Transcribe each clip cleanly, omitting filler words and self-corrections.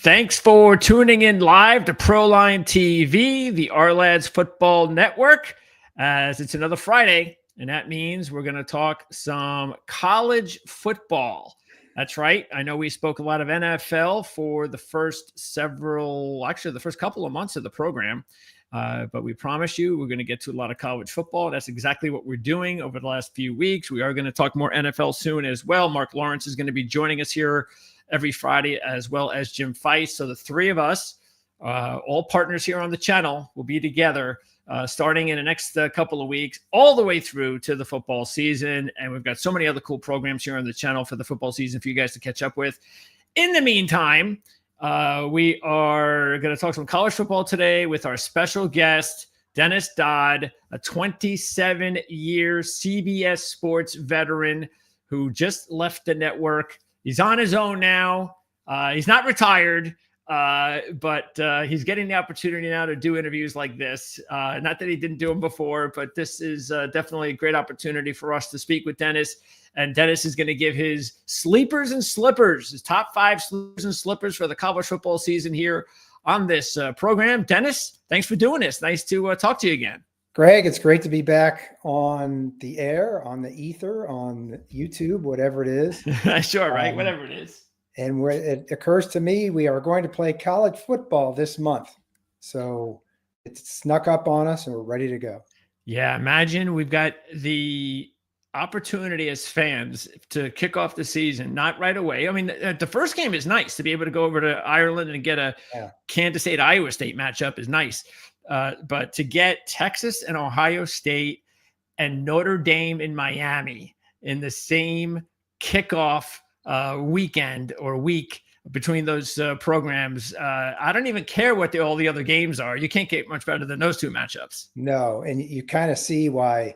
Thanks for tuning in live to Proline TV, the Our Lads Football Network, as it's another Friday, and that means we're going to talk some college football. That's right. I know we spoke a lot of NFL for the first couple of months of the program, but we promise you we're going to get to a lot of college football. That's exactly what we're doing over the last few weeks. We are going to talk more NFL soon as well. Mark Lawrence is going to be joining us here every Friday, as well as Jim Feist. So the three of us, all partners here on the channel, will be together starting in the next couple of weeks, all the way through to the football season. And we've got so many other cool programs here on the channel for the football season for you guys to catch up with. In the meantime, we are going to talk some college football today with our special guest, Dennis Dodd, a 27-year CBS Sports veteran who just left the network. He's on his own now. He's not retired, but he's getting the opportunity now to do interviews like this. Not that he didn't do them before, but this is definitely a great opportunity for us to speak with Dennis. And Dennis is going to give his sleepers and slippers, his top 5 sleepers and slippers for the college football season here on this program. Dennis, thanks for doing this. Nice to talk to you again. Greg, it's great to be back on the air, on the ether, on YouTube, whatever it is. Sure, right? Whatever it is. And it occurs to me we are going to play college football this month. So it snuck up on us and we're ready to go. Yeah, imagine we've got the opportunity as fans to kick off the season, not right away. I mean, the first game is nice. To be able to go over to Ireland and get a Kansas State, Iowa State matchup is nice. But to get Texas and Ohio State and Notre Dame in Miami in the same kickoff weekend or week between those programs, I don't even care what all the other games are. You can't get much better than those two matchups. No, and you kind of see why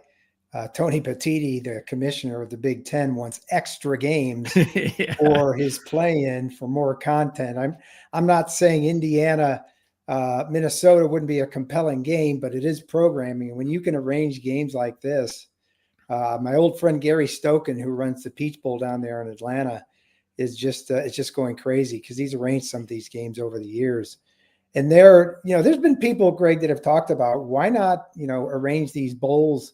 Tony Petitti, the commissioner of the Big Ten, wants extra games for his play-in for more content. I'm not saying Indiana Minnesota wouldn't be a compelling game, but it is programming. And when you can arrange games like this, my old friend Gary Stoken, who runs the Peach Bowl down there in Atlanta, is just it's just going crazy because he's arranged some of these games over the years. And there's been people, Greg, that have talked about why not, arrange these bowls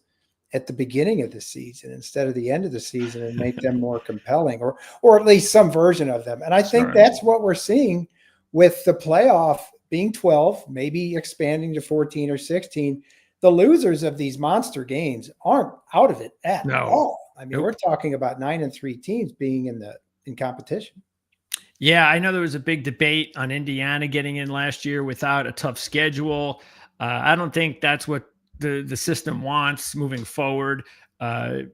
at the beginning of the season instead of the end of the season and make them more compelling, or at least some version of them. And I think that's what we're seeing with the playoff being 12, maybe expanding to 14 or 16. The losers of these monster games aren't out of it at all. I mean, we're talking about 9-3 teams being in competition. Yeah, I know there was a big debate on Indiana getting in last year without a tough schedule. I don't think that's what the system wants moving forward. But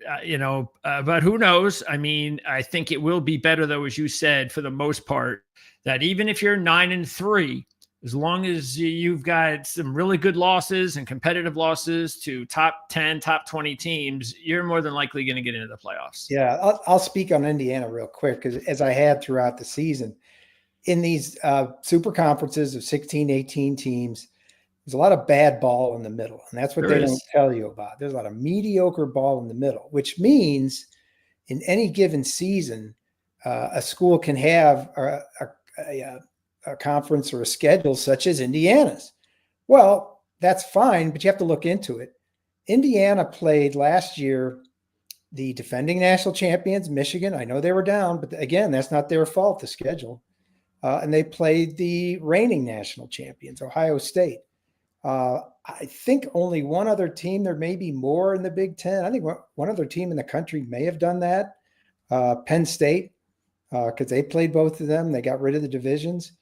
who knows? I mean, I think it will be better, though, as you said, for the most part, that even if you're 9-3, as long as you've got some really good losses and competitive losses to top 10, top 20 teams, you're more than likely going to get into the playoffs. Yeah, I'll speak on Indiana real quick, because as I had throughout the season, in these super conferences of 16, 18 teams, there's a lot of bad ball in the middle, and that's what they don't tell you about. There's a lot of mediocre ball in the middle, which means in any given season, a school can have a conference or a schedule such as Indiana's. Well, that's fine, but you have to look into it. Indiana played last year the defending national champions, Michigan. I know they were down, but again, that's not their fault, the schedule. And they played the reigning national champions, Ohio State. I think only one other team, there may be more in the Big Ten. I think one other team in the country may have done that. Penn State, because they played both of them. They got rid of the divisions.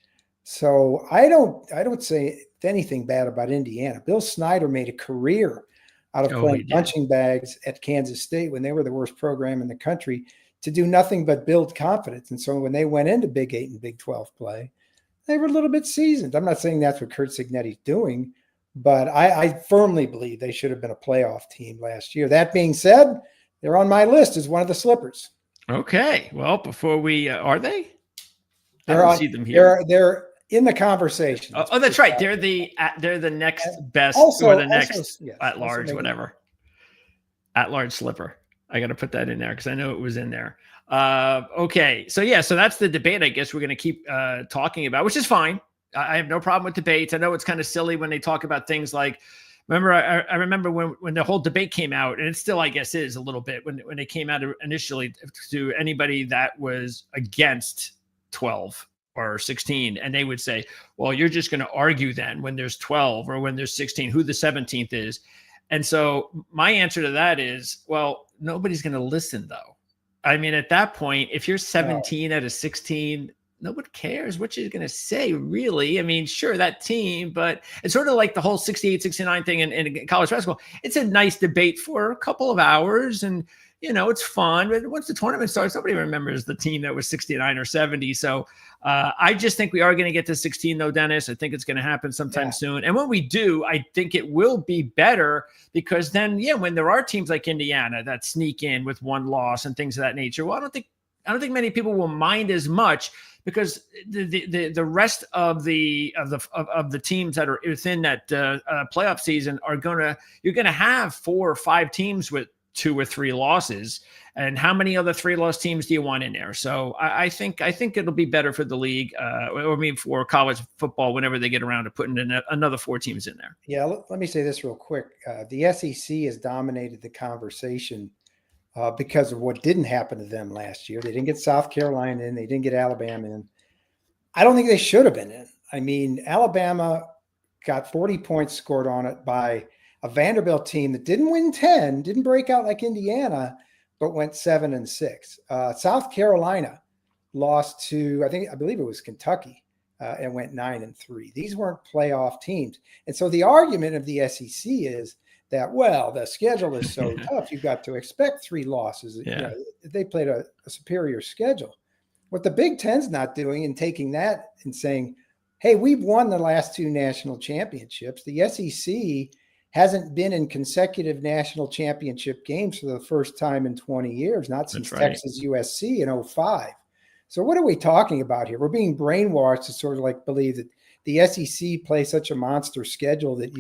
So I don't say anything bad about Indiana. Bill Snyder made a career out of playing punching bags at Kansas State when they were the worst program in the country, to do nothing but build confidence. And so when they went into Big 8 and Big 12 play, they were a little bit seasoned. I'm not saying that's what Curt Cignetti's doing, but I firmly believe they should have been a playoff team last year. That being said, they're on my list as one of the slippers. Okay. Well, before we are they? I don't see them here. They're in the conversation. Oh, that's right. They're the next best, or the next at large, whatever. At large slipper. I got to put that in there because I know it was in there. Okay. So that's the debate I guess we're going to keep talking about, which is fine. I have no problem with debates. I know it's kind of silly when they talk about things like, remember, I remember when the whole debate came out, and it still, I guess, is a little bit when it came out initially to anybody that was against 12 or 16, and they would say, well, you're just going to argue then when there's 12 or when there's 16, who the 17th is. And so my answer to that is, well, nobody's going to listen though. I mean, at that point, if you're 17 out of 16, nobody cares what you're going to say, really. I mean, sure, that team, but it's sort of like the whole 68, 69 thing in college basketball. It's a nice debate for a couple of hours, and, it's fun. But once the tournament starts, nobody remembers the team that was 69 or 70. So I just think we are going to get to 16, though, Dennis. I think it's going to happen sometime soon. And when we do, I think it will be better because then, when there are teams like Indiana that sneak in with one loss and things of that nature, well, I don't think many people will mind as much because the rest of the teams that are within that playoff season you're gonna have 4 or 5 teams with 2 or 3 losses, and how many other 3-loss teams do you want in there? So I think it'll be better for the league, for college football whenever they get around to putting in another 4 teams in there. Yeah, let me say this real quick. The SEC has dominated the conversation because of what didn't happen to them last year. They didn't get South Carolina in. They didn't get Alabama in. I don't think they should have been in. I mean, Alabama got 40 points scored on it by a Vanderbilt team that didn't win 10, didn't break out like Indiana, but went 7-6. South Carolina lost to, I believe it was Kentucky, and went 9-3. These weren't playoff teams. And so the argument of the SEC is that, well, the schedule is so tough, you've got to expect 3 losses. Yeah. They played a superior schedule. What the Big Ten's not doing and taking that and saying, hey, we've won the last 2 national championships. The SEC hasn't been in consecutive national championship games for the first time in 20 years, not since Texas USC in 2005. So what are we talking about here? We're being brainwashed to sort of like believe that the SEC plays such a monster schedule that,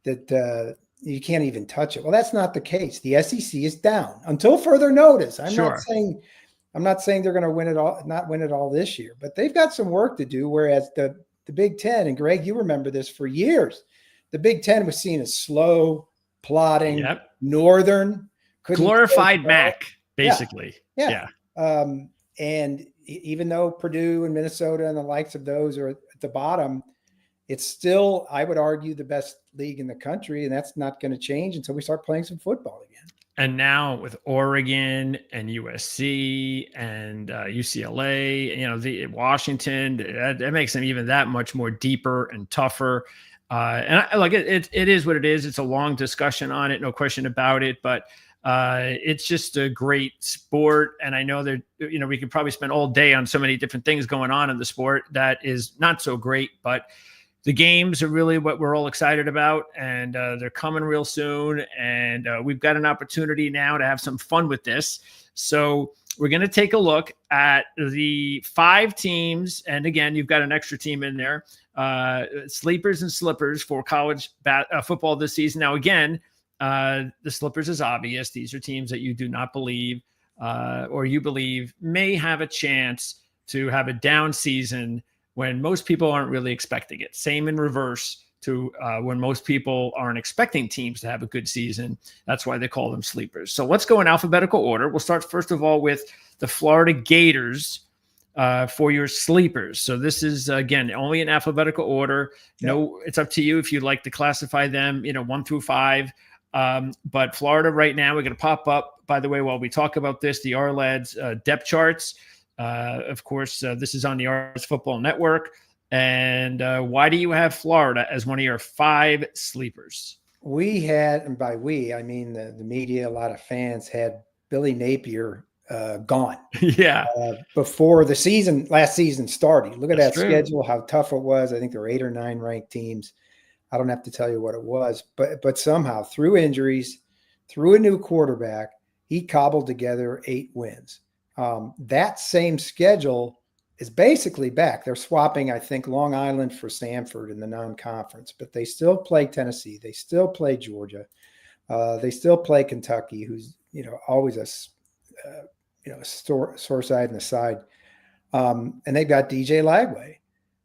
that you can't even touch it. Well, that's not the case. The SEC is down until further notice. I'm not saying they're going to win it all, not win it all this year, but they've got some work to do. Whereas the Big Ten, and Greg, you remember this for years, the Big Ten was seen as slow, plodding, northern, glorified MAC, basically. Yeah. And even though Purdue and Minnesota and the likes of those are at the bottom, it's still, I would argue, the best league in the country, and that's not going to change until we start playing some football again. And now with Oregon and USC and UCLA, the Washington, that makes them even that much more deeper and tougher. It is what it is. It's a long discussion on it, no question about it. But it's just a great sport, and I know that we could probably spend all day on so many different things going on in the sport that is not so great, but the games are really what we're all excited about, and they're coming real soon. And we've got an opportunity now to have some fun with this. So we're going to take a look at the 5 teams. And again, you've got an extra team in there, sleepers and slippers for college football this season. Now, again, the slippers is obvious. These are teams that you do not believe or you believe may have a chance to have a down season when most people aren't really expecting it. Same in reverse to when most people aren't expecting teams to have a good season. That's why they call them sleepers. So let's go in alphabetical order. We'll start first of all with the Florida Gators for your sleepers. So this is, again, only in alphabetical order. No, it's up to you if you'd like to classify them, 1 through 5. But Florida right now, we're going to pop up, by the way, while we talk about this, the Ourlads depth charts. Of course, this is on the Ourlads Football Network. And why do you have Florida as one of your 5 sleepers? We had, and by we, I mean the media, a lot of fans had Billy Napier gone. Yeah. Before the last season started. Look at that schedule, how tough it was. I think there were 8 or 9 ranked teams. I don't have to tell you what it was, but somehow through injuries, through a new quarterback, he cobbled together 8 wins. That same schedule is basically back. They're swapping, I think, Long Island for Stanford in the non-conference, but they still play Tennessee. They still play Georgia. They still play Kentucky, who's, always sore side and the side. And they've got DJ Lagway.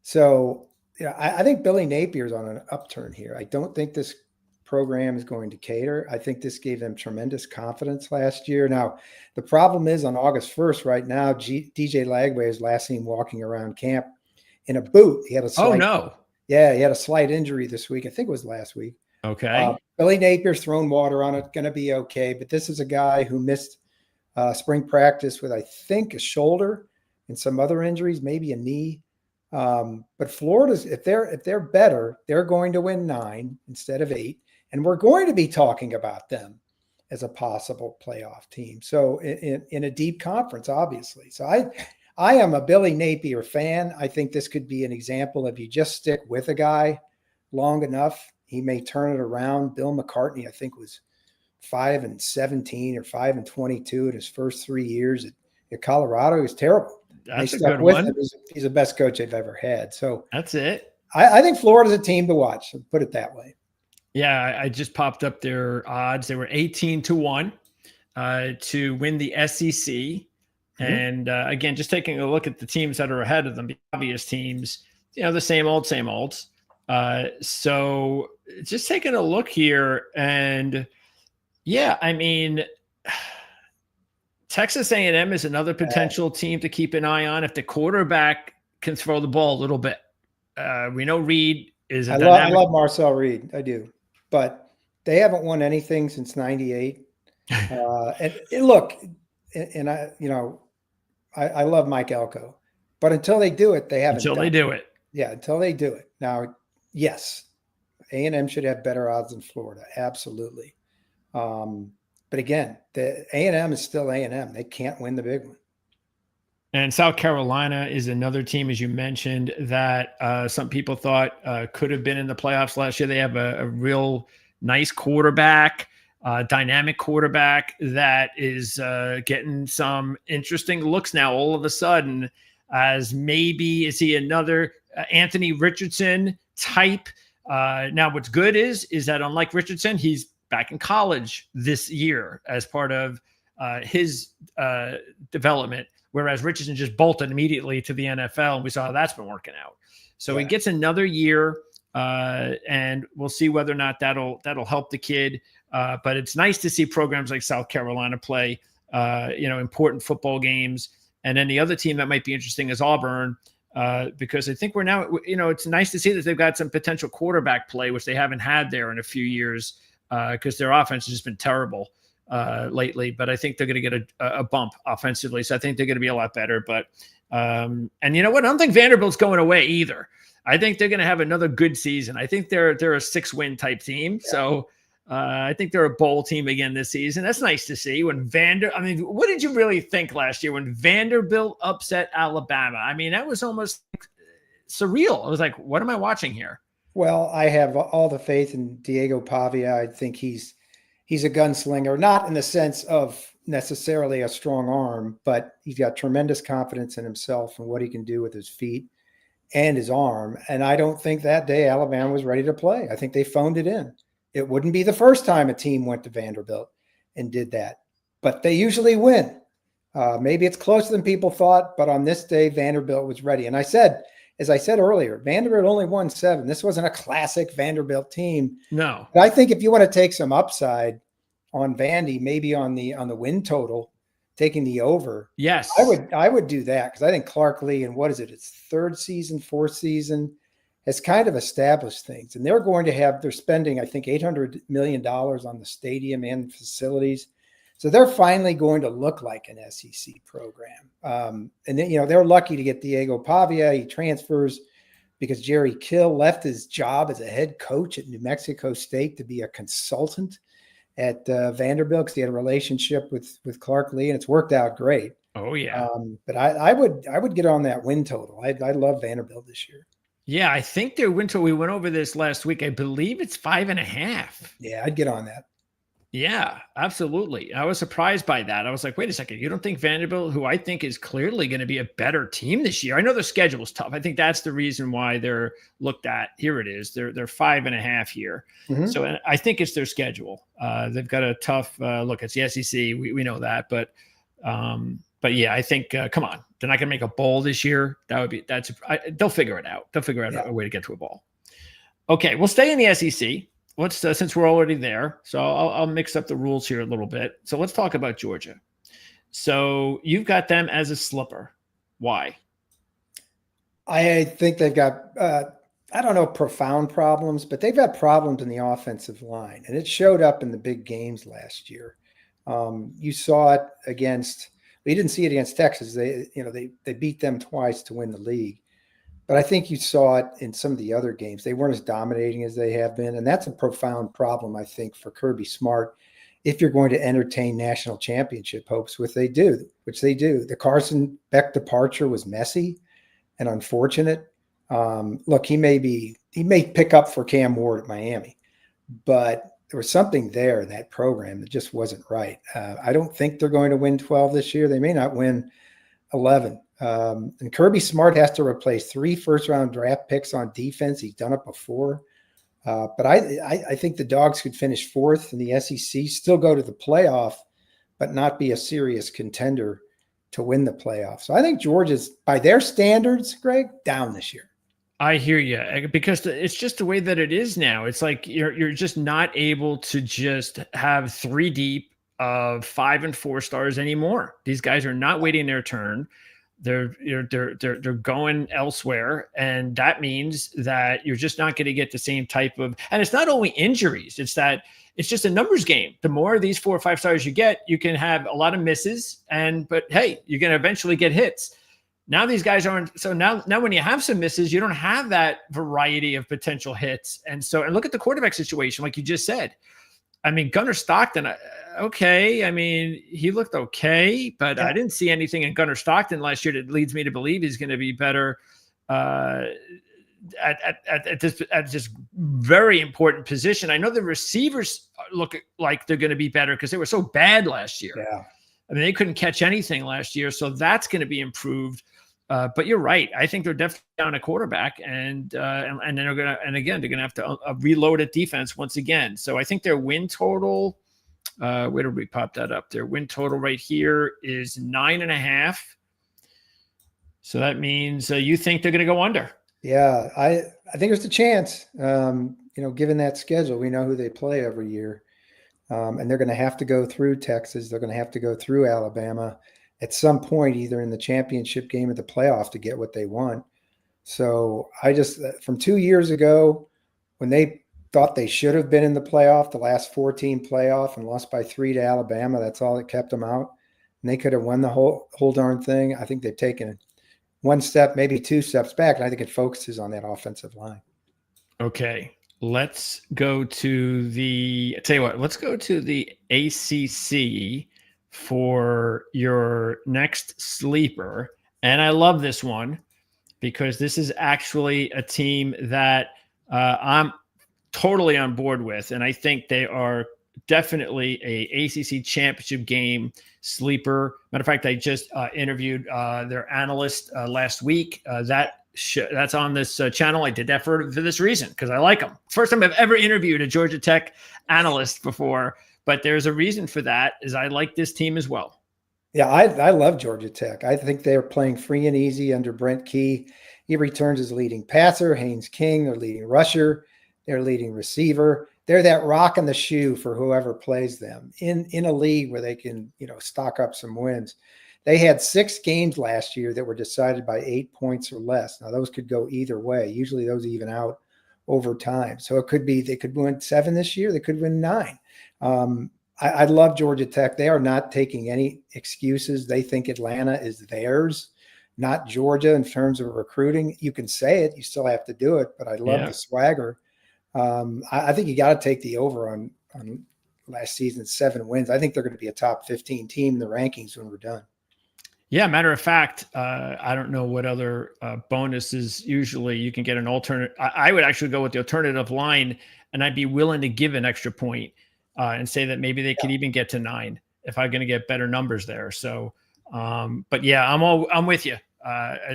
So, I think Billy Napier's on an upturn here. I don't think this program is going to cater. I think this gave them tremendous confidence last year. Now, the problem is on August 1st, right now, DJ Lagway is last seen walking around camp in a boot. He had a slight, he had a slight injury this week. I think it was last week. Okay. Billy Napier's thrown water on it, going to be okay. But this is a guy who missed spring practice with, I think, a shoulder and some other injuries, maybe a knee. But Florida's, if they're better, they're going to win 9 instead of 8. And we're going to be talking about them as a possible playoff team. So in a deep conference, obviously. So I am a Billy Napier fan. I think this could be an example of you just stick with a guy long enough, he may turn it around. Bill McCartney, I think, was 5-17 or 5-22 in his first 3 years at Colorado. He was terrible. That's a good one. He's the best coach I've ever had. So that's it. I think Florida's a team to watch. Put it that way. Yeah, I just popped up their odds. They were 18-1 to win the SEC. Mm-hmm. And again, just taking a look at the teams that are ahead of them, the obvious teams, the same old. So just taking a look here, and Texas A&M is another potential team to keep an eye on if the quarterback can throw the ball a little bit. We know Reed is a dynamic. I love Marcel Reed. I do. But they haven't won anything since 98. And look, and I love Mike Elko. But until they do it, they haven't. Until they do it. Yeah, until they do it. Now, yes, A&M should have better odds than Florida. Absolutely. But again, the A&M is still A&M. They can't win the big one. And South Carolina is another team, as you mentioned, that some people thought could have been in the playoffs last year. They have a real nice quarterback, dynamic quarterback that is getting some interesting looks now all of a sudden, as maybe is he another Anthony Richardson type. Now, what's good is that unlike Richardson, he's back in college this year as part of his development, whereas Richardson just bolted immediately to the NFL, and we saw how that's been working out. So he gets another year, and we'll see whether or not that'll help the kid. But it's nice to see programs like South Carolina play, important football games. And then the other team that might be interesting is Auburn, because I think we're now, it's nice to see that they've got some potential quarterback play, which they haven't had there in a few years, because their offense has just been terrible lately. But I think they're going to get a bump offensively. So I think they're going to be a lot better. But, and you know what? I don't think Vanderbilt's going away either. I think they're going to have another good season. I think they're a 6-win type team. Yeah. So I think they're a bowl team again this season. That's nice to see. What did you really think last year when Vanderbilt upset Alabama? I mean, that was almost surreal. I was like, what am I watching here? Well, I have all the faith in Diego Pavia. I think he's a gunslinger, not in the sense of necessarily a strong arm, but he's got tremendous confidence in himself and what he can do with his feet and his arm. And I don't think that day Alabama was ready to play. I think they phoned it in. It wouldn't be the first time a team went to Vanderbilt and did that, but they usually win. Maybe it's closer than people thought, but on this day, Vanderbilt was ready. And as I said earlier, Vanderbilt only won 7. This wasn't a classic Vanderbilt team. No. But I think if you want to take some upside on Vandy, maybe on the win total, taking the over. Yes. I would do that, because I think Clark Lee, and what is it? It's 3rd season, 4th season, has kind of established things. And they're spending, I think, $800 million on the stadium and facilities. So they're finally going to look like an SEC program. And then, they're lucky to get Diego Pavia. He transfers because Jerry Kill left his job as a head coach at New Mexico State to be a consultant at Vanderbilt, because he had a relationship with Clark Lee, and it's worked out great. Oh, yeah. But I would get on that win total. I love Vanderbilt this year. Yeah, I think their win total, we went over this last week. I believe it's 5.5. Yeah, I'd get on that. Yeah, absolutely. I was surprised by that. I was like, wait a second. You don't think Vanderbilt, who I think is clearly going to be a better team this year? I know their schedule is tough. I think that's the reason why they're looked at. Here it is. They're 5.5 here. Mm-hmm. So I think it's their schedule. They've got a tough look. It's the SEC. We know that. But But yeah, I think come on, they're not going to make a bowl this year. They'll figure it out. They'll figure out a way to get to a bowl. Okay, we'll stay in the SEC. Let's since we're already there, so I'll mix up the rules here a little bit. So let's talk about Georgia. So you've got them as a slipper. Why? I think they've got I don't know profound problems, but they've got problems in the offensive line, and it showed up in the big games last year. You saw it against. We didn't see it against Texas. They beat them twice to win the league. But I think you saw it in some of the other games. They weren't as dominating as they have been. And that's a profound problem, I think, for Kirby Smart if you're going to entertain national championship hopes, which they do. The Carson Beck departure was messy and unfortunate. Look, he may pick up for Cam Ward at Miami, but there was something there in that program that just wasn't right. I don't think they're going to win 12 this year. They may not win 11. And Kirby Smart has to replace 3 first-round draft picks on defense. He's done it before. But I think the Dogs could finish 4th in the SEC, still go to the playoff, but not be a serious contender to win the playoff. So I think Georgia's, by their standards, Greg, down this year. I hear you, because it's just the way that it is now. It's like you're just not able to just have 3 deep of 5 and 4 stars anymore. These guys are not waiting their turn. They're going elsewhere, and that means that you're just not going to get the same type of. And it's not only injuries; it's just a numbers game. The more of these 4 or 5 stars you get, you can have a lot of misses, but hey, you're going to eventually get hits. Now these guys aren't. So now when you have some misses, you don't have that variety of potential hits. And look at the quarterback situation, like you just said. I mean, Gunnar Stockton, okay. I mean, he looked okay, but I didn't see anything in Gunnar Stockton last year that leads me to believe he's going to be better at this very important position. I know the receivers look like they're going to be better because they were so bad last year. Yeah. I mean, they couldn't catch anything last year, so that's going to be improved. But you're right. I think they're definitely down a quarterback, and then they're gonna have to reload at defense once again. So I think their win total. Where did we pop that up? Their win total right here is 9.5. So that means you think they're going to go under? Yeah, I think there's a chance. Given that schedule, we know who they play every year, and they're going to have to go through Texas. They're going to have to go through Alabama at some point, either in the championship game or the playoff, to get what they want. So from 2 years ago, when they thought they should have been in the playoff, the last 4-team playoff, and lost by 3 to Alabama, that's all that kept them out. And they could have won the whole darn thing. I think they've taken 1 step, maybe 2 steps back, and I think it focuses on that offensive line. Okay. Let's go to let's go to the ACC for your next sleeper. And I love this one because this is actually a team that I'm totally on board with. And I think they are definitely a ACC championship game sleeper. Matter of fact, I just interviewed their analyst last week. That's on this channel. I did that for this reason, because I like them. First time I've ever interviewed a Georgia Tech analyst before, but there's a reason for that, is I like this team as well. Yeah, I love Georgia Tech. I think they're playing free and easy under Brent Key. He returns as leading passer, Haynes King, their leading rusher, their leading receiver. They're that rock in the shoe for whoever plays them in a league where they can, stock up some wins. They had 6 games last year that were decided by 8 points or less. Now, those could go either way. Usually those even out over time. So it could be they could win 7 this year. They could win 9. I love Georgia Tech. They are not taking any excuses. They think Atlanta is theirs, not Georgia, in terms of recruiting. You can say it. You still have to do it. But I love the swagger. I think you got to take the over on last season's 7 wins. I think they're going to be a top 15 team in the rankings when we're done. Yeah, matter of fact, I don't know what other bonuses. Usually you can get an alternate. I would actually go with the alternative line, and I'd be willing to give an extra point and say that maybe they could even get to 9 if I'm going to get better numbers there. So, but yeah, I'm with you.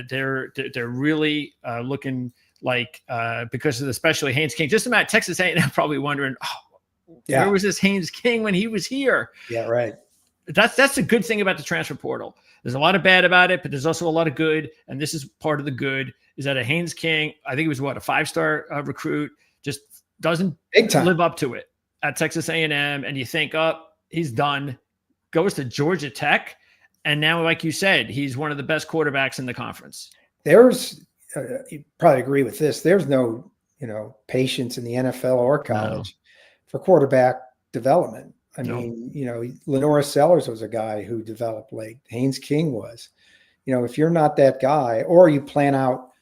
They're really looking like because of especially Haynes King. Just about Texas A&M probably wondering, where was this Haynes King when he was here? Yeah, right. That's the good thing about the transfer portal. There's a lot of bad about it, but there's also a lot of good. And this is part of the good, is that a Haynes King, I think he was a 5-star recruit, just doesn't live up to it at Texas A&M. And you think, he's done, goes to Georgia Tech. And now, like you said, he's one of the best quarterbacks in the conference. There's, you probably agree with this, there's no, patience in the NFL or college for quarterback development. I mean, Lenora Sellers was a guy who developed late. Haynes King was. If you're not that guy, or you plan out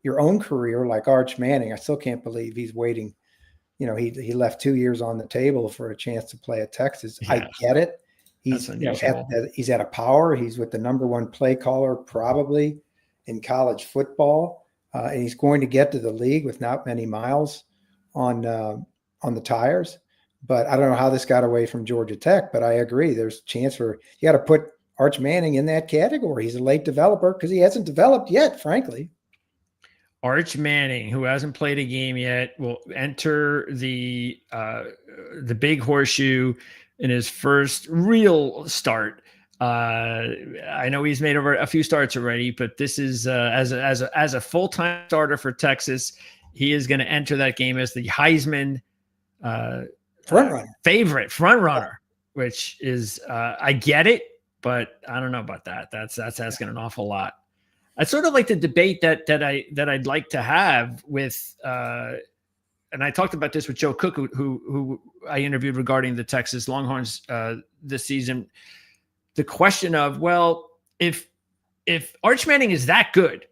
your own career like Arch Manning, I still can't believe he's waiting. He left 2 years on the table for a chance to play at Texas. Yeah. I get it. He's he's at a power. He's with the number one play caller probably in college football, and he's going to get to the league with not many miles on the tires. But I don't know how this got away from Georgia Tech, but I agree. There's a chance you got to put Arch Manning in that category. He's a late developer because he hasn't developed yet, frankly. Arch Manning, who hasn't played a game yet, will enter the big horseshoe in his first real start. I know he's made over a few starts already, but this is as a full-time starter for Texas, he is going to enter that game as the Heisman front runner, which is I get it, but I don't know about that. That's asking an awful lot. It's sort of like the debate that I'd like to have with and I talked about this with Joe Cook, who I interviewed regarding the Texas Longhorns this season. The question of, well, if Arch Manning is that good,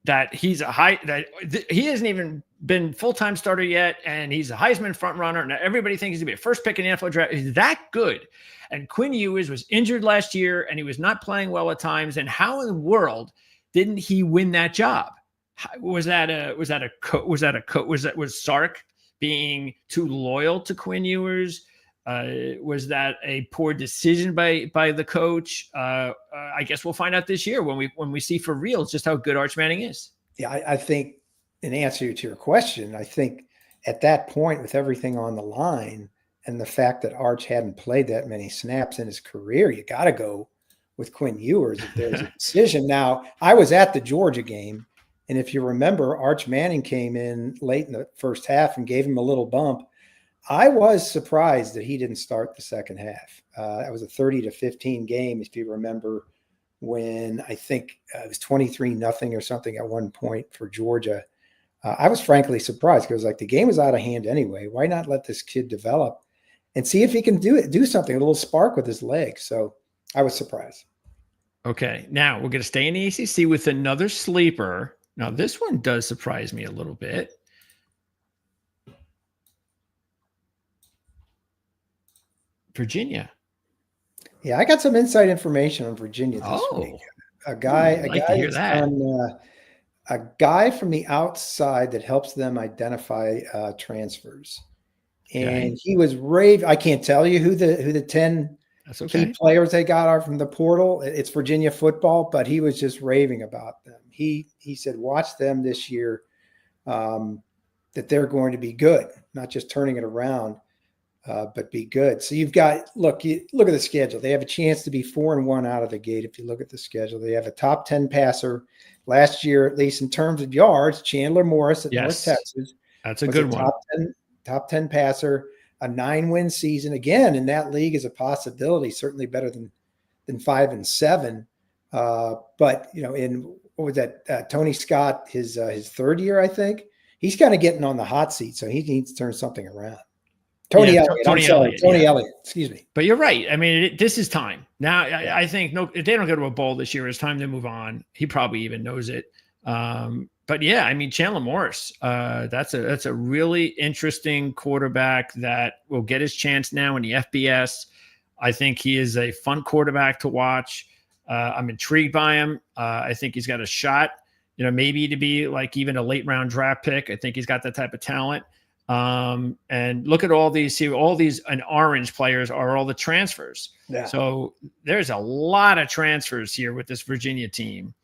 that he hasn't even been full-time starter yet, and he's a Heisman front runner, and everybody thinks he's gonna be a first pick in the NFL draft. He's that good, and Quinn Ewers was injured last year, and he was not playing well at times. And how in the world didn't he win that job? Was Sark being too loyal to Quinn Ewers? Was that a poor decision by the coach? I guess we'll find out this year when we see for real just how good Arch Manning is. Yeah, I think in answer to your question, I think at that point, with everything on the line and the fact that Arch hadn't played that many snaps in his career, you got to go with Quinn Ewers if there's a decision. Now, I was at the Georgia game, and if you remember, Arch Manning came in late in the first half and gave him a little bump. I was surprised that he didn't start the second half. That was a 30-15 game, if you remember, when I think it was 23-0 or something at one point for Georgia. I was frankly surprised because the game was out of hand anyway. Why not let this kid develop and see if he can do something, a little spark with his legs? So I was surprised. Okay, now we're going to stay in the ACC with another sleeper. Now this one does surprise me a little bit. Virginia. Yeah, I got some inside information on Virginia this week. A guy from the outside that helps them identify transfers. And he was I can't tell you who the 10 key players they got are from the portal. It's Virginia football, but he was just raving about them. He said, watch them this year, that they're going to be good, not just turning it around. But be good. So you've got, look at the schedule. They have a chance to be 4-1 out of the gate. If you look at the schedule, they have a top 10 passer last year, at least in terms of yards. Chandler Morris at North Texas. That's a good one. Top 10 passer, a 9-win season. Again, in that league is a possibility, certainly better than 5-7. But in what was that? Tony Scott, his third year, I think. He's kind of getting on the hot seat, so he needs to turn something around. Tony Elliott, excuse me. But you're right. I mean, this is time. Now, I think if they don't go to a bowl this year, it's time to move on. He probably even knows it. But yeah, I mean, Chandler Morris, that's a really interesting quarterback that will get his chance now in the FBS. I think he is a fun quarterback to watch. I'm intrigued by him. I think he's got a shot, maybe to be like even a late round draft pick. I think he's got that type of talent. And look at all these and orange players are all the transfers. Yeah. So there's a lot of transfers here with this Virginia team.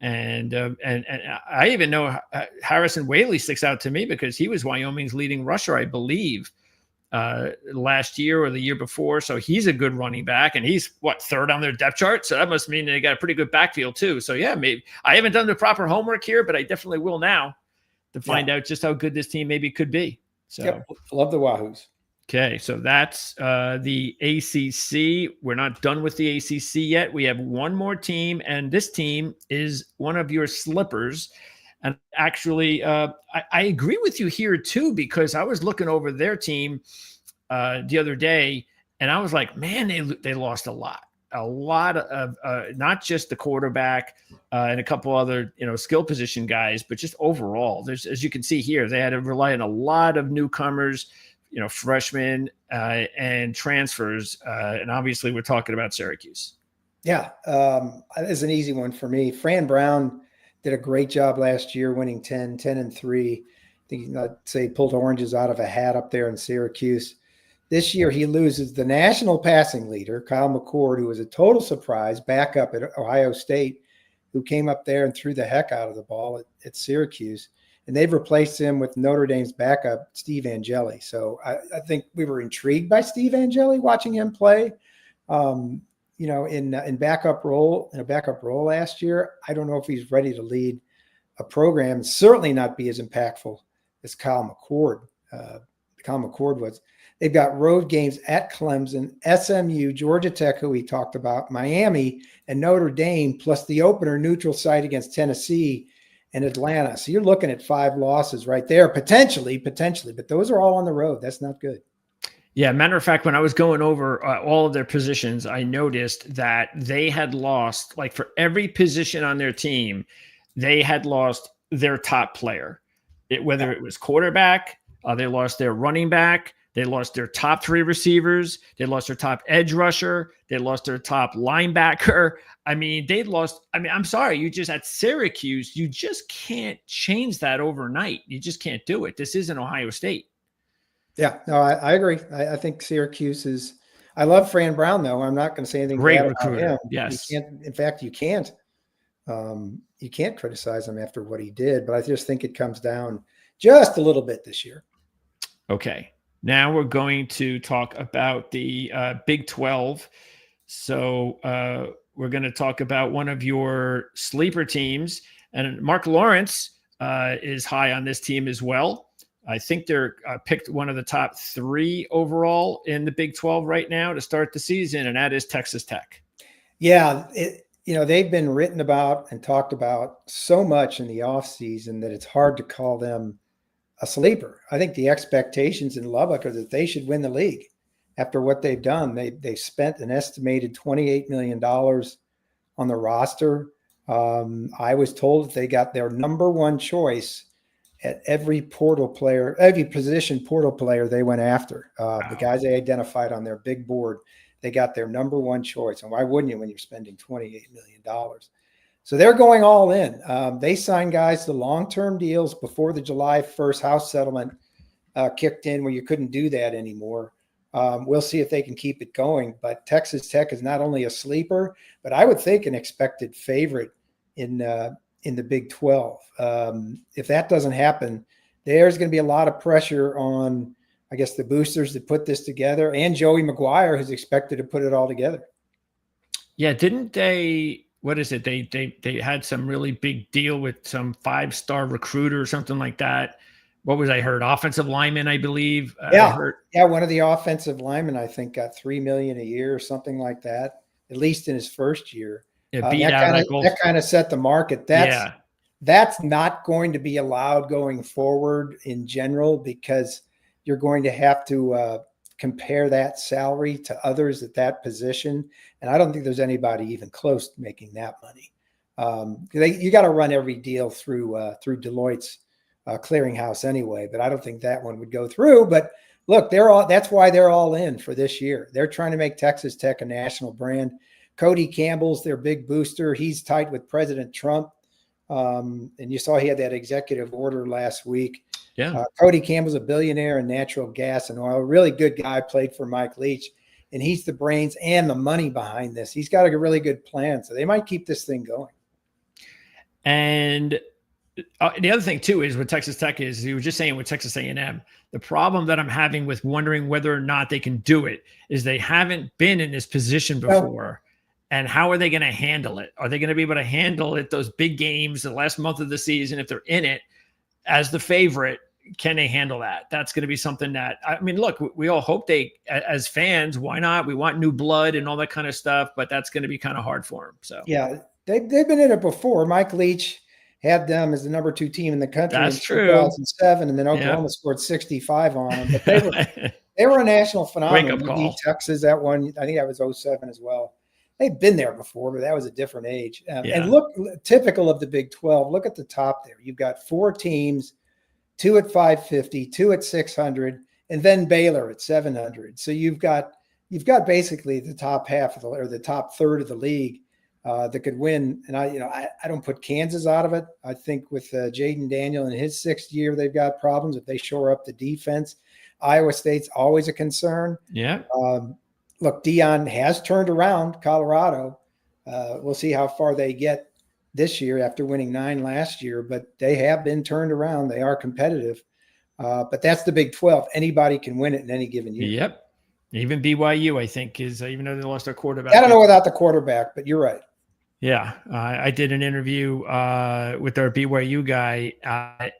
And I even know Harrison Whaley sticks out to me because he was Wyoming's leading rusher, I believe, last year or the year before. So he's a good running back, and he's third on their depth chart. So that must mean they got a pretty good backfield too. So yeah, maybe I haven't done the proper homework here, but I definitely will now to find out just how good this team maybe could be. So love the Wahoos. Okay, so that's the ACC. We're not done with the ACC yet. We have one more team, and this team is one of your slippers. And actually, I agree with you here too, because I was looking over their team the other day, and I was like, man, they lost a lot of not just the quarterback and a couple other skill position guys, but just overall. There's, as you can see here, they had to rely on a lot of newcomers, freshmen and transfers. And obviously we're talking about Syracuse. Yeah. It's an easy one for me. Fran Brown did a great job last year, winning 10-3. I think I'd say pulled oranges out of a hat up there in Syracuse. This year he loses the national passing leader, Kyle McCord, who was a total surprise, backup at Ohio State, who came up there and threw the heck out of the ball at Syracuse. And they've replaced him with Notre Dame's backup, Steve Angeli. So I think we were intrigued by Steve Angeli watching him play, in a backup role last year. I don't know if he's ready to lead a program, certainly not be as impactful as Kyle McCord. Was. They've got road games at Clemson, SMU, Georgia Tech, who we talked about, Miami, and Notre Dame, plus the opener neutral site against Tennessee and Atlanta. So you're looking at 5 losses right there, potentially, but those are all on the road. That's not good. Yeah, matter of fact, when I was going over all of their positions, I noticed that they had lost, like for every position on their team, they had lost their top player. Whether it was quarterback, they lost their running back, they lost their top 3 receivers, they lost their top edge rusher, they lost their top linebacker. I mean, I'm sorry, you just at Syracuse, you just can't change that overnight. You just can't do it. This isn't Ohio State. Yeah, no, I agree. I think Syracuse is. I love Fran Brown, though. I'm not going to say anything great bad recruiter. about him. Yes. You can't criticize him after what he did. But I just think it comes down just a little bit this year. Okay, now we're going to talk about the Big 12. So we're going to talk about one of your sleeper teams, and Mark Lawrence is high on this team as well. I think they're picked one of the top 3 overall in the Big 12 right now to start the season, and that is Texas Tech. Yeah, they've been written about and talked about so much in the offseason that it's hard to call them a sleeper. I think the expectations in Lubbock are that they should win the league after what they've done. They've spent an estimated $28 million on the roster. I was told that they got their number 1 choice at every position portal player they went after. The guys they identified on their big board, they got their number 1 choice. And why wouldn't you when you're spending $28 million? So they're going all in. They signed guys to long-term deals before the July 1st House settlement kicked in, where you couldn't do that anymore. We'll see if they can keep it going. But Texas Tech is not only a sleeper, but I would think an expected favorite in the Big 12. If that doesn't happen, there's going to be a lot of pressure on, I guess, the boosters that put this together, and Joey McGuire, who's expected to put it all together. Yeah, didn't they? What is it? They had some really big deal with some 5-star recruiter or something like that. What was I heard? Offensive lineman, I believe. Yeah, one of the offensive linemen, I think, got $3 million a year or something like that, at least in his first year. That kind of set the market. That's not going to be allowed going forward in general, because you're going to have to compare that salary to others at that position. And I don't think there's anybody even close to making that money. You got to run every deal through Deloitte's clearinghouse anyway, but I don't think that one would go through. But look, that's why they're all in for this year. They're trying to make Texas Tech a national brand. Cody Campbell's their big booster. He's tight with President Trump. And you saw he had that executive order last week. Yeah. Cody Campbell's a billionaire in natural gas and oil. Really good guy, played for Mike Leach. And he's the brains and the money behind this. He's got a really good plan. So they might keep this thing going. And The other thing too is with Texas Tech is you were just saying with Texas A&M, the problem that I'm having with wondering whether or not they can do it is they haven't been in this position before. And how are they going to handle it? Are they going to be able to handle it, those big games, the last month of the season, if they're in it as the favorite? Can they handle that? That's going to be something that, I mean, look, we all hope they, as fans, why not? We want new blood and all that kind of stuff, but that's going to be kind of hard for them. So yeah, they've been in it before. Mike Leach had them as the number 2 team in the country that's in true. 2007, and then Oklahoma scored 65 on them. But they were a national phenomenon. They beat Texas that one. I think that was 07 as well. They've been there before, but that was a different age. And look, typical of the Big 12, look at the top there. You've got 4 teams, 2 at 550, 2 at 600, and then Baylor at 700. So you've got basically the top half of the top third of the league that could win. And I don't put Kansas out of it. I think with Jaden Daniel in his 6th year, they've got problems if they shore up the defense. Iowa State's always a concern. Yeah. Look, Dion has turned around Colorado. We'll see how far they get this year after winning 9 last year, but they have been turned around. They are competitive. But that's the Big 12. Anybody can win it in any given year. Yep. Even BYU, I think, is even though they lost their quarterback. I don't know without the quarterback, but you're right. Yeah, I did an interview with our BYU guy,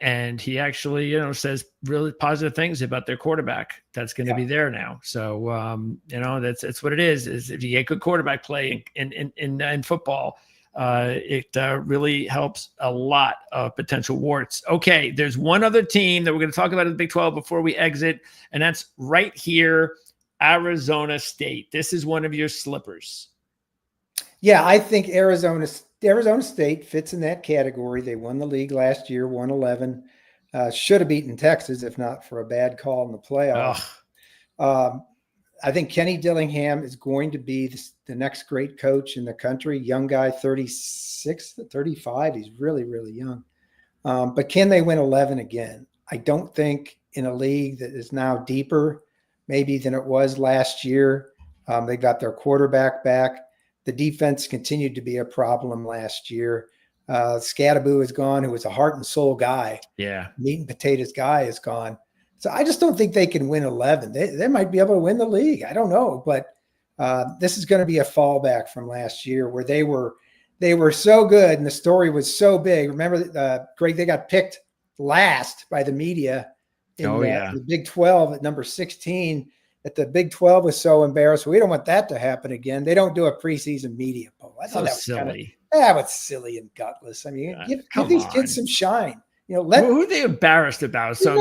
and he actually, says really positive things about their quarterback that's going to be there now. So, that's what it is if you get good quarterback play in football, it really helps a lot of potential warts. Okay, there's one other team that we're going to talk about in the Big 12 before we exit, and that's right here, Arizona State. This is one of your slippers. Yeah, I think Arizona State fits in that category. They won the league last year, 1-11. Should have beaten Texas if not for a bad call in the playoffs. I think Kenny Dillingham is going to be the next great coach in the country. Young guy, 36, 35. He's really, really young. But can they win 11 again? I don't think in a league that is now deeper maybe than it was last year. They got their quarterback back. The defense continued to be a problem last year. Scadaboo is gone, who was a heart and soul guy. Yeah. Meat and potatoes guy is gone. So I just don't think they can win 11. They might be able to win the league. I don't know. But this is going to be a fallback from last year where they were so good and the story was so big. Remember, Greg, they got picked last by the media in the Big 12 at number 16. That the Big 12 was so embarrassed. We don't want that to happen again. They don't do a preseason media poll. I thought that was silly. That was silly and gutless. I mean, give these kids some shine. Who are they embarrassed about? Some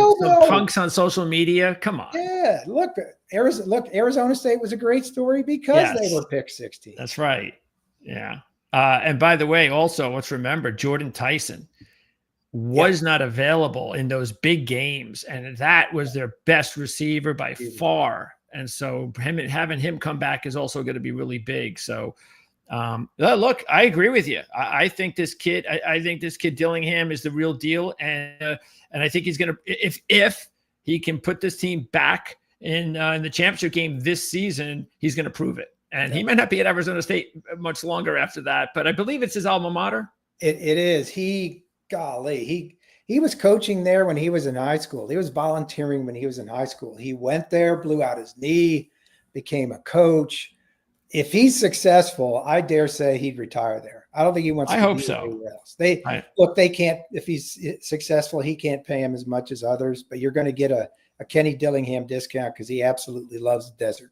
punks on social media? Come on. Yeah, look, Arizona State was a great story because they were picked 16. That's right. Yeah. And by the way, also let's remember Jordan Tyson was not available in those big games, and that was their best receiver by far. And so having him come back is also going to be really big. So look, I agree with you. I think this kid, I think this kid Dillingham is the real deal. And I think he's going to, if he can put this team back in the championship game this season, he's going to prove it. And he might not be at Arizona State much longer after that, but I believe it's his alma mater. It is. He was coaching there when he was in high school. He was volunteering when he was in high school. He went there, blew out his knee, became a coach. If he's successful, I dare say he'd retire there. I don't think he wants to be anywhere else. They can't, if he's successful, he can't pay him as much as others, but you're going to get a Kenny Dillingham discount because he absolutely loves the desert.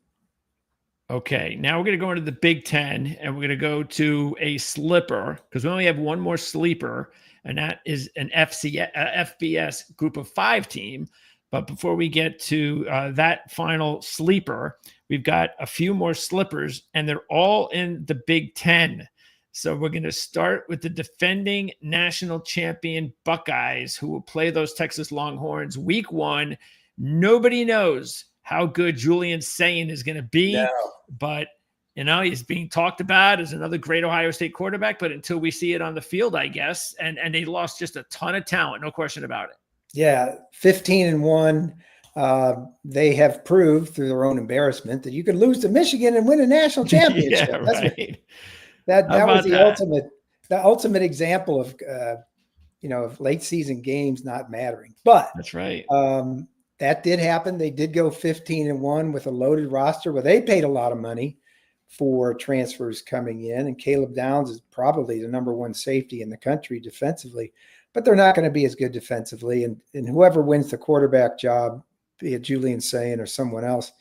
Okay, now we're going to go into the Big Ten, and we're going to go to a slipper because we only have one more sleeper, and that is an FBS Group of 5 team. But before we get to that final sleeper, we've got a few more slippers, and they're all in the Big Ten. So we're going to start with the defending national champion Buckeyes, who will play those Texas Longhorns Week 1. Nobody knows how good Julian Sayin is going to be, but he's being talked about as another great Ohio State quarterback, but until we see it on the field, I guess, and they lost just a ton of talent, no question about it. Yeah, 15-1. They have proved through their own embarrassment that you could lose to Michigan and win a national championship. Right. That was the ultimate example of of late season games not mattering. But that's right. That did happen. They did go 15-1 with a loaded roster where they paid a lot of money for transfers coming in. And Caleb Downs is probably the number one safety in the country defensively, but they're not going to be as good defensively. And whoever wins the quarterback job, be it Julian Sayin or someone else,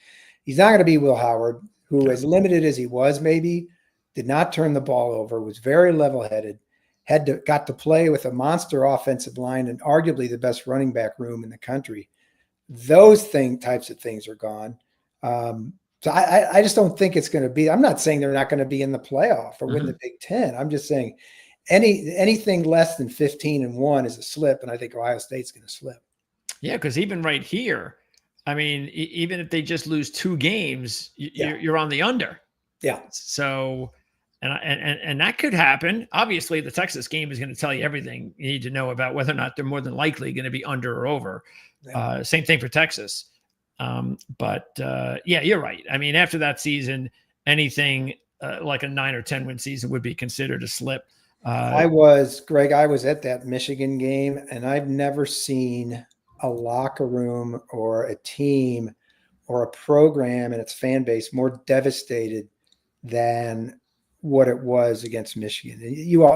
he's not going to be Will Howard, who, as limited as he was, maybe did not turn the ball over, was very level-headed, got to play with a monster offensive line and arguably the best running back room in the country. Those types of things are gone. So I just don't think it's going to be. I'm not saying they're not going to be in the playoff or win the Big Ten. I'm just saying anything less than 15-1 is a slip, and I think Ohio State's going to slip. Yeah, because even right here, I mean, even if they just lose 2 games, you're on the under. Yeah. So, and that could happen. Obviously, the Texas game is going to tell you everything you need to know about whether or not they're more than likely going to be under or over. Yeah. Same thing for Texas. But yeah, you're right. I mean, after that season, anything like a 9 or 10 win season would be considered a slip. I was at that Michigan game, and I've never seen a locker room or a team or a program and its fan base more devastated than what it was against Michigan.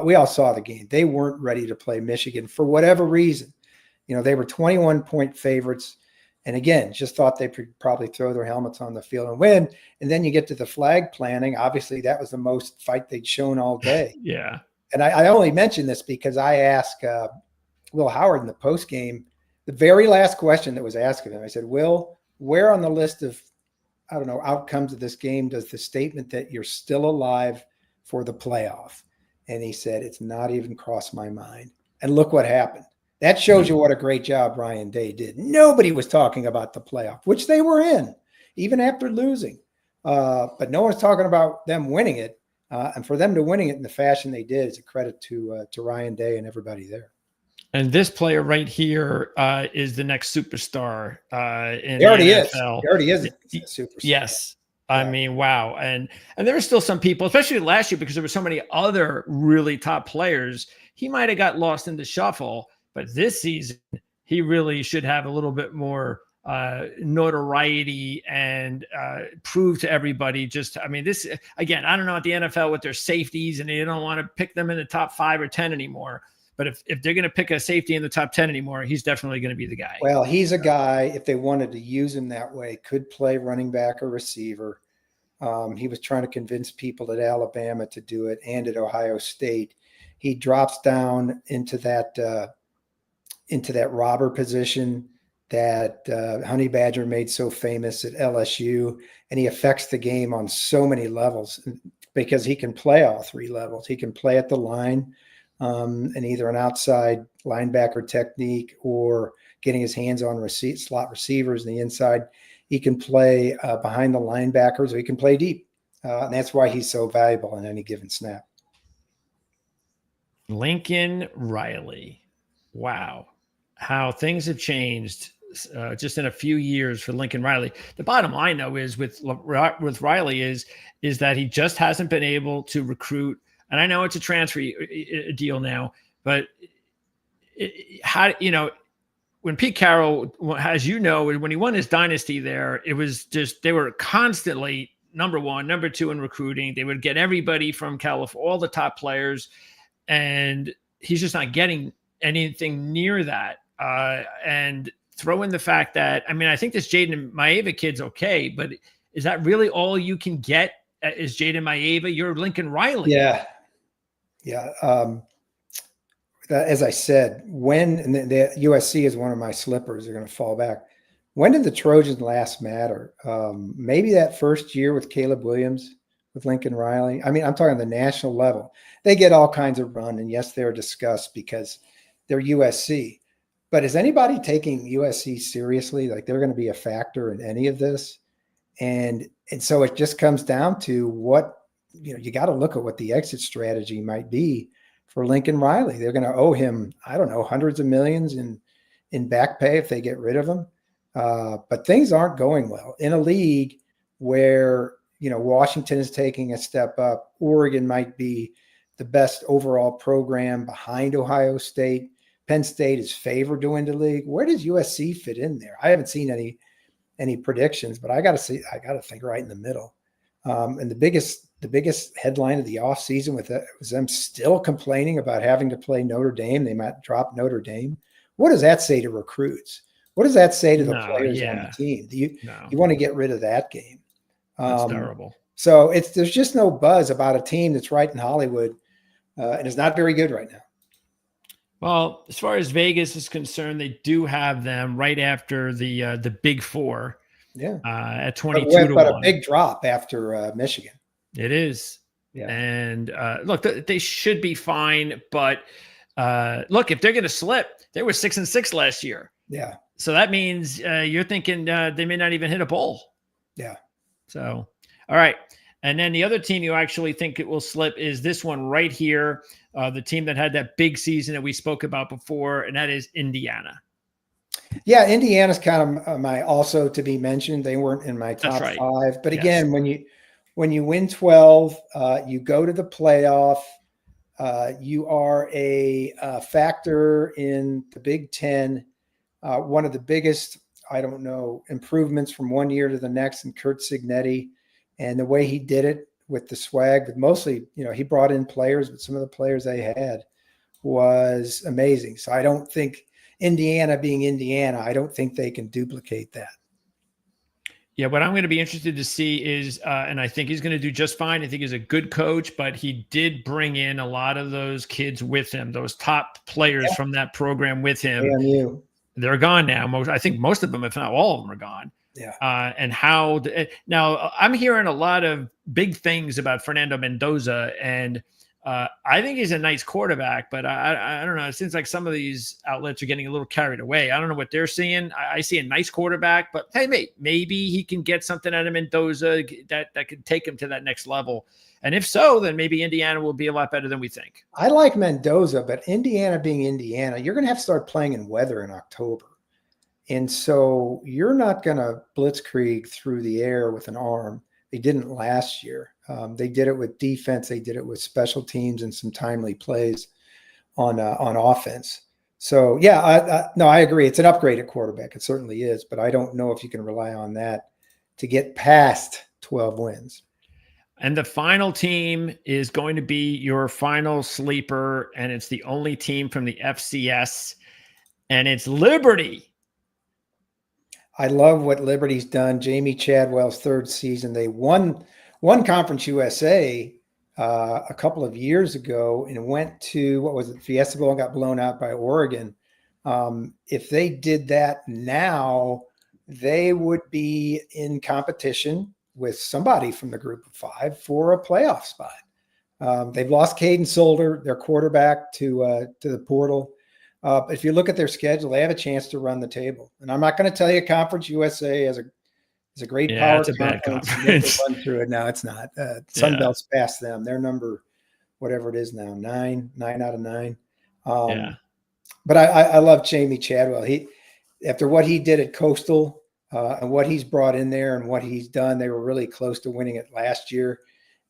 We all saw the game. They weren't ready to play Michigan for whatever reason. They were 21-point favorites. And again, just thought they could probably throw their helmets on the field and win. And then you get to the flag planting. Obviously, that was the most fight they'd shown all day. Yeah. And I only mention this because I asked Will Howard in the post game, the very last question that was asked of him, I said, Will, where on the list of, outcomes of this game does the statement that you're still alive for the playoff? And he said, it's not even crossed my mind. And look what happened. That shows you what a great job Ryan Day did. Nobody was talking about the playoff, which they were in, even after losing. But no one's talking about them winning it. And for them to winning it in the fashion they did is a credit to Ryan Day and everybody there. And this player right here is the next superstar in the NFL. Is. He already is a superstar. Yes. I mean, wow. And there were still some people, especially last year, because there were so many other really top players. He might have got lost in the shuffle. But this season, he really should have a little bit more notoriety and prove to everybody. This, again, I don't know at the NFL with their safeties, and they don't want to pick them in the top 5 or 10 anymore. But if they're going to pick a safety in the top 10 anymore, he's definitely going to be the guy. Well, he's a guy, if they wanted to use him that way, could play running back or receiver. He was trying to convince people at Alabama to do it and at Ohio State. He drops down into that robber position that Honey Badger made so famous at LSU, and he affects the game on so many levels because he can play all 3 levels. He can play at the line and either an outside linebacker technique or getting his hands on slot receivers in the inside. He can play behind the linebackers, or he can play deep. And that's why he's so valuable in any given snap. Lincoln Riley. Wow. How things have changed just in a few years for Lincoln Riley. The bottom line, though, is with Riley is that he just hasn't been able to recruit. And I know it's a transfer deal now, but when Pete Carroll, as you know, when he won his dynasty there, it was just they were constantly number 1, number 2 in recruiting. They would get everybody from California, all the top players, and he's just not getting anything near that. And throw in the fact that, I think this Jaden Maeva kid's okay, but is that really all you can get is Jaden Maeva? You're Lincoln Riley. Yeah. As I said, when the USC is one of my slippers, they're going to fall back. When did the Trojans last matter? Maybe that first year with Caleb Williams, with Lincoln Riley. I'm talking the national level. They get all kinds of run, and yes, they're discussed because they're USC. But is anybody taking USC seriously? Like they're going to be a factor in any of this? And so it just comes down to what, you got to look at what the exit strategy might be for Lincoln Riley. They're going to owe him, I don't know, hundreds of millions in back pay if they get rid of him. But things aren't going well in a league where, Washington is taking a step up. Oregon might be the best overall program behind Ohio State, Penn State is favored to win the league. Where does USC fit in there? I haven't seen any predictions, but I got to think right in the middle. And the biggest headline of the offseason was them still complaining about having to play Notre Dame. They might drop Notre Dame. What does that say to recruits? What does that say to the players on the team? You want to get rid of that game? That's terrible. So there's just no buzz about a team that's right in Hollywood, and is not very good right now. Well, as far as Vegas is concerned, they do have them right after the Big Four. Yeah, at 22 to 1. A big drop after Michigan. It is. Yeah. And look, they should be fine. But look, if they're going to slip, they were 6-6 last year. Yeah. So that means you're thinking they may not even hit a bowl. Yeah. So, all right. And then the other team you actually think it will slip is this one right here, the team that had that big season that we spoke about before, and that is Indiana. Yeah, Indiana's kind of my also to be mentioned. They weren't in my top 5. But again, when you win 12, you go to the playoff. You are a factor in the Big Ten. One of the biggest, improvements from one year to the next in Curt Cignetti. And the way he did it with the swag, but mostly, he brought in players, but some of the players they had was amazing. So I don't think Indiana being Indiana, I don't think they can duplicate that. Yeah, what I'm going to be interested to see is, and I think he's going to do just fine. I think he's a good coach, but he did bring in a lot of those kids with him, those top players from that program with him. They're gone now. I think most of them, if not all of them, are gone. Yeah. And now I'm hearing a lot of big things about Fernando Mendoza, and I think he's a nice quarterback, but I don't know. It seems like some of these outlets are getting a little carried away. I don't know what they're seeing. I see a nice quarterback, but hey, maybe he can get something out of Mendoza that could take him to that next level. And if so, then maybe Indiana will be a lot better than we think. I like Mendoza, but Indiana being Indiana, you're going to have to start playing in weather in October. And so you're not going to blitzkrieg through the air with an arm. They didn't last year. They did it with defense. They did it with special teams and some timely plays on offense. So, yeah, I agree. It's an upgrade at quarterback. It certainly is. But I don't know if you can rely on that to get past 12 wins. And the final team is going to be your final sleeper, and it's the only team from the FCS, and it's Liberty. I love what Liberty's done. Jamie Chadwell's third season. They won Conference USA a couple of years ago and went to, Fiesta Bowl, and got blown out by Oregon. If they did that now, they would be in competition with somebody from the group of 5 for a playoff spot. They've lost Caden Solder, their quarterback, to the portal. But if you look at their schedule, they have a chance to run the table. And I'm not going to tell you Conference USA is a great power it's a bad conference. Run through it. No, it's not. Sun Belt's past them. They're number, whatever it is now, 9 out of 9. But I love Jamie Chadwell. After what he did at Coastal and what he's brought in there and what he's done, they were really close to winning it last year.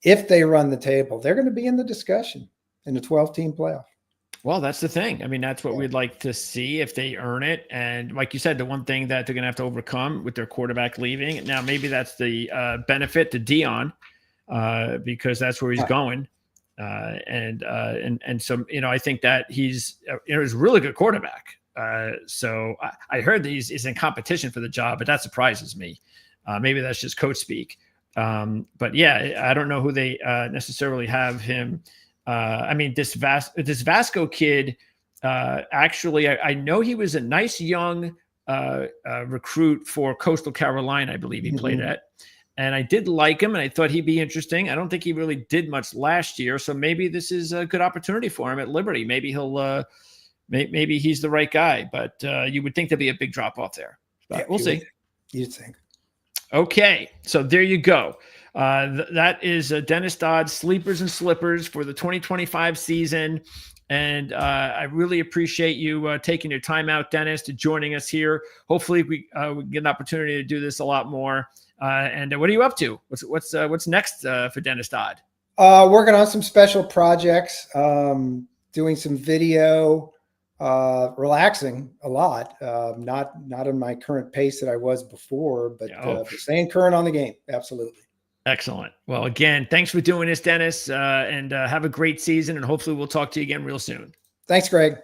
If they run the table, they're going to be in the discussion in the 12-team playoff. Well, that's the thing. I mean, that's what we'd like to see if they earn it. And like you said, the one thing that they're going to have to overcome with their quarterback leaving. Now, maybe that's the benefit to Dion because that's where he's going. And so, I think that he's a really good quarterback. So I heard that he's in competition for the job, but that surprises me. Maybe that's just coach speak. But yeah, I don't know who they necessarily have him. This Vasco kid, actually, I know he was a nice young recruit for Coastal Carolina, I believe he played at. And I did like him, and I thought he'd be interesting. I don't think he really did much last year, so maybe this is a good opportunity for him at Liberty. Maybe he'll, maybe he's the right guy, but you would think there'd be a big drop-off there. But we'll see. You'd think. Okay, so there you go. That is Dennis Dodd, Sleepers and Slippers for the 2025 season. And I really appreciate you taking your time out, Dennis, to joining us here. Hopefully we get an opportunity to do this a lot more. And what are you up to? What's next for Dennis Dodd? Working on some special projects, doing some video, Relaxing a lot. Not in my current pace that I was before, but staying current on the game. Absolutely. Excellent. Well, again, thanks for doing this, Dennis, and have a great season. And hopefully we'll talk to you again real soon. Thanks, Greg.